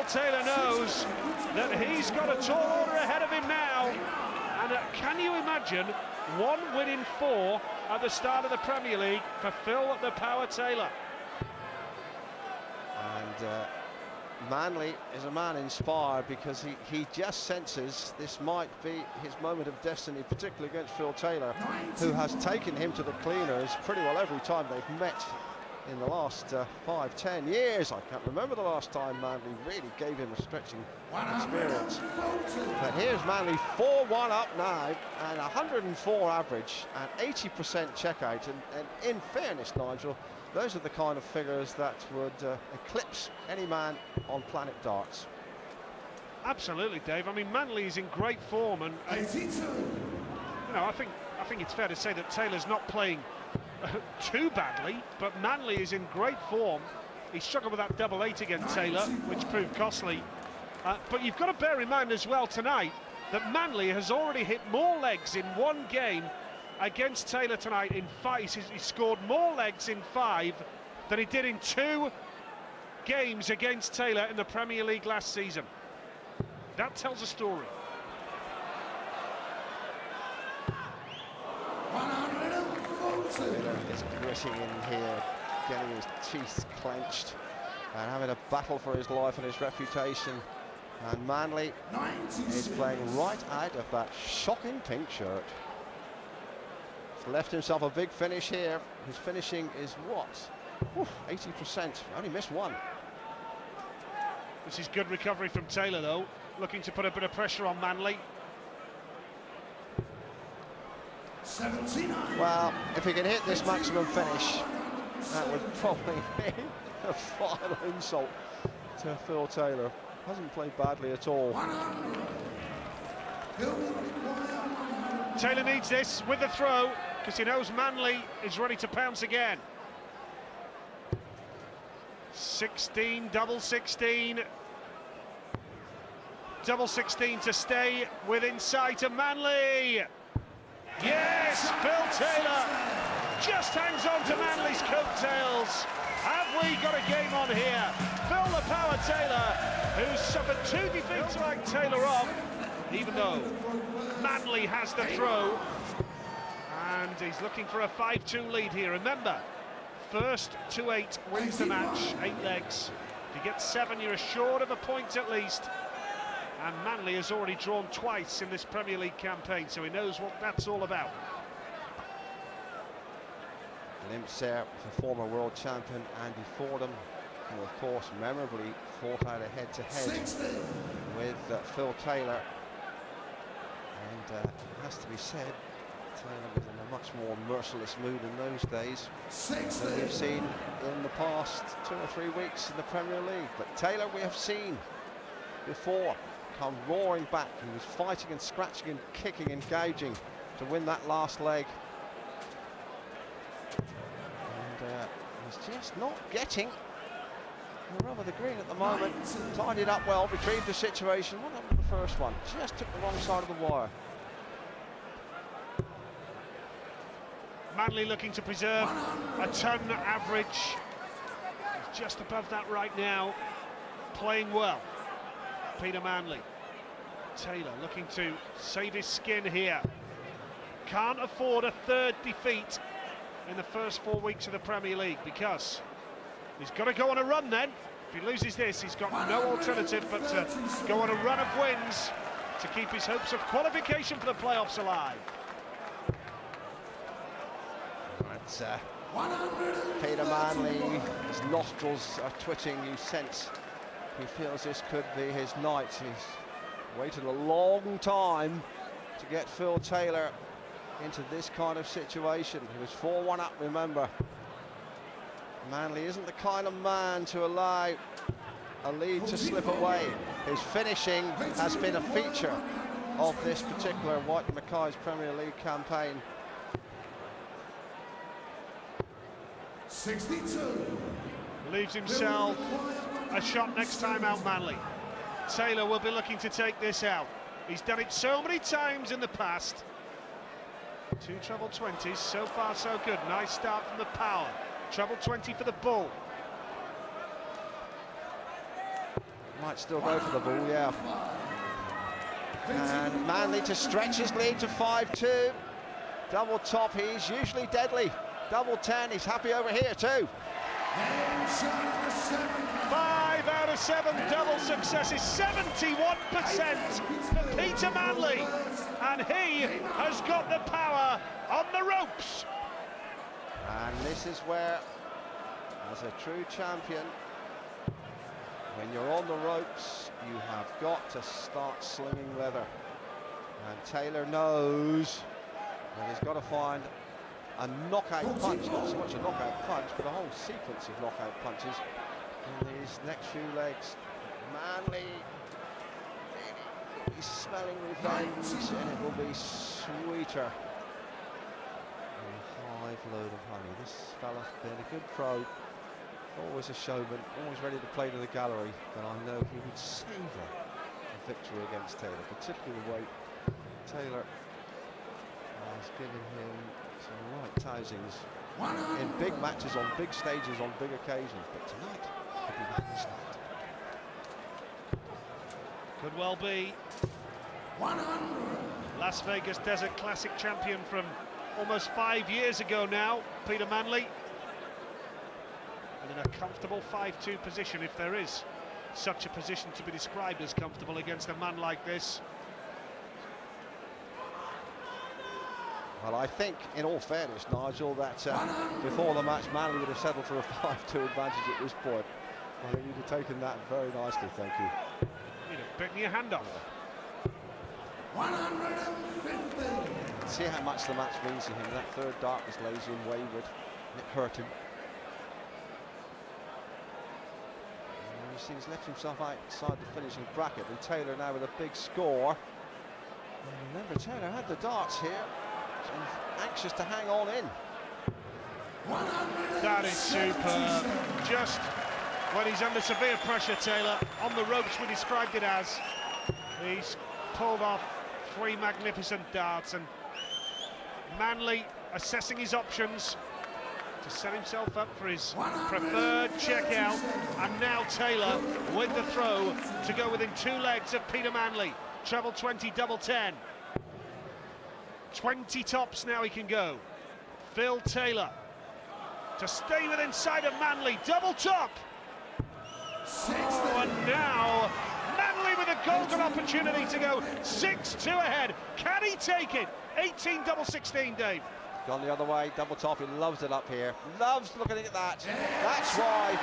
Phil Taylor knows that he's got a tall order ahead of him now. And can you imagine 1 win in 4 at the start of the Premier League for Phil the Power Taylor? And Manley is a man inspired because he just senses this might be his moment of destiny, particularly against Phil Taylor, who has taken him to the cleaners pretty well every time they've met in the last 5-10 years. I can't remember the last time Manley really gave him a stretching experience. But here's Manley 4-1 up now, and 104 average and 80% checkout. And in fairness, Nigel, those are the kind of figures that would eclipse any man on planet darts. Absolutely, Dave. I mean, Manley is in great form, and you know, I think it's fair to say that Taylor's not playing too badly, but Manley is in great form. He struggled with that double 8 against Taylor, which proved costly. But you've got to bear in mind as well tonight that Manley has already hit more legs in 1 game against Taylor tonight in 5. He scored more legs in 5 than he did in 2 games against Taylor in the Premier League last season. That tells a story. Taylor is gritting in here, getting his teeth clenched and having a battle for his life and his reputation. And Manley is playing right out of that shocking pink shirt. He's left himself a big finish here. His finishing is what? 80%. Only missed 1. This is good recovery from Taylor, though, looking to put a bit of pressure on Manley. 79. Well, if he can hit this maximum finish, that would probably be a final insult to Phil Taylor. Hasn't played badly at all. Taylor needs this with the throw because he knows Manley is ready to pounce again. 16, double 16. Double 16 to stay within sight of Manley. Yes, Phil Taylor just hangs on to Manley's coattails. Have we got a game on here? Phil the Power Taylor, who's suffered 2 defeats like Taylor off, even though Manley has the throw. And he's looking for a 5-2 lead here. Remember, first to 8 wins the match, 8 legs. If you get 7, you're assured of a point at least. And Manley has already drawn twice in this Premier League campaign, so he knows what that's all about. Glimpse there, the former world champion Andy Fordham, who of course memorably fought out a head-to-head with Phil Taylor. And it has to be said, Taylor was in a much more merciless mood in those days than we've seen in the past 2 or 3 weeks in the Premier League. But Taylor, we have seen before, come roaring back. He was fighting and scratching and kicking and gouging to win that last leg. And he's just not getting the rub of the green at the moment. Tied it up well, retrieved the situation. What happened to the first one? Just took the wrong side of the wire. Manley looking to preserve a ton average. He's just above that right now. Playing well. Peter Manley. Taylor looking to save his skin here. Can't afford a 3rd defeat in the first 4 weeks of the Premier League because he's got to go on a run then. If he loses this, he's got no alternative but to go on a run of wins to keep his hopes of qualification for the playoffs alive. But Peter Manley, his nostrils are twitching. You sense he feels this could be his night. He's waited a long time to get Phil Taylor into this kind of situation. He was 4-1 up, remember. Manley isn't the kind of man to allow a lead to slip away. His finishing has been a feature of this particular White and Mackay's Premier League campaign. 62. Leaves himself a shot next time out, Manley. Taylor will be looking to take this out. He's done it so many times in the past. 2 treble 20s, so far so good. Nice start from the Power. Treble 20 for the Bull. Might still go for the ball, yeah. And Manley to stretch his lead to 5-2. Double top, he's usually deadly. Double 10, he's happy over here too. 5 out of 7 double successes, 71% for Peter Manley. And he has got the power on the ropes. And this is where, as a true champion, when you're on the ropes, you have got to start slinging leather. And Taylor knows that he's got to find a knockout punch, not so much a knockout punch, but a whole sequence of knockout punches in these next few legs. Manley, he's smelling revenge, and it will be sweeter than a hive load of honey. This fella's been a good pro. Always a showman, always ready to play to the gallery, but I know he would savour a victory against Taylor, particularly the way Taylor has given him some right tousings in big matches, on big stages, on big occasions, but tonight could be Manley's night. Could well be. 100. Las Vegas Desert Classic champion from almost 5 years ago now, Peter Manley. And in a comfortable 5-2 position, if there is such a position to be described as comfortable against a man like this. Well, I think, in all fairness, Nigel, that before the match, Manley would have settled for a 5-2 advantage at this point. I think you'd have taken that very nicely, thank you. You'd have bitten your hand off. 150. See how much the match means to him. That third dart was lazy and wayward, and it hurt him. You see, he's left himself outside the finishing bracket, and Taylor now with a big score. And remember, Taylor had the darts here, and anxious to hang on in. That is superb. Just when he's under severe pressure, Taylor, on the ropes we described it as, he's pulled off 3 magnificent darts, and Manley assessing his options to set himself up for his preferred checkout, and now Taylor with the throw to go within 2 legs of Peter Manley. Treble 20, double 10. 20 tops now he can go. Phil Taylor to stay within sight of Manley, double top. Oh, and now Manley with a golden opportunity to go 6-2 ahead. Can he take it? 18 double 16, Dave. Gone the other way, double top, he loves it up here. Loves looking at that. That's why